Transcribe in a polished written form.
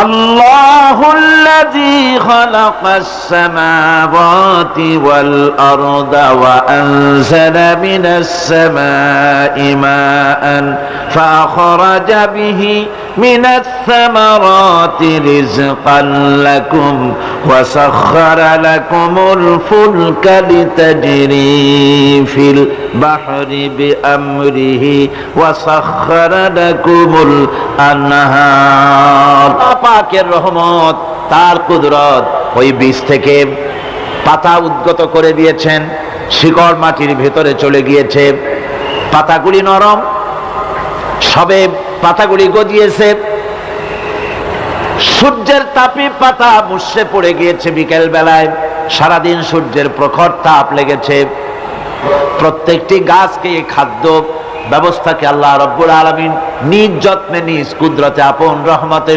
الله الذي خلق السماوات والأرض وأنزل من السماء ماء فأخرج به من الثمرات رزقا لكم وسخر لكم الفلك لتجري في البحر بأمره وسخر لكم الأنهار। পাকের রহমত, তার কুদরত, ওই বীজ থেকে পাতা উদ্গত করে দিয়েছেন, শিকড় মাটির ভেতরে চলে গিয়েছে, পাতাগুলি নরম, সবে পাতাগুলি গজিয়েছে, সূর্যের তাপে পাতা মুষড়ে পড়ে গিয়েছে বিকেল বেলায়, সারাদিন সূর্যের প্রখর তাপ লেগেছে। প্রত্যেকটি গাছকে খাদ্য ব্যবস্থাকে আল্লাহ রাব্বুল আলামিন নিজ যত্নে নিজ কুদরতে আপন রহমতে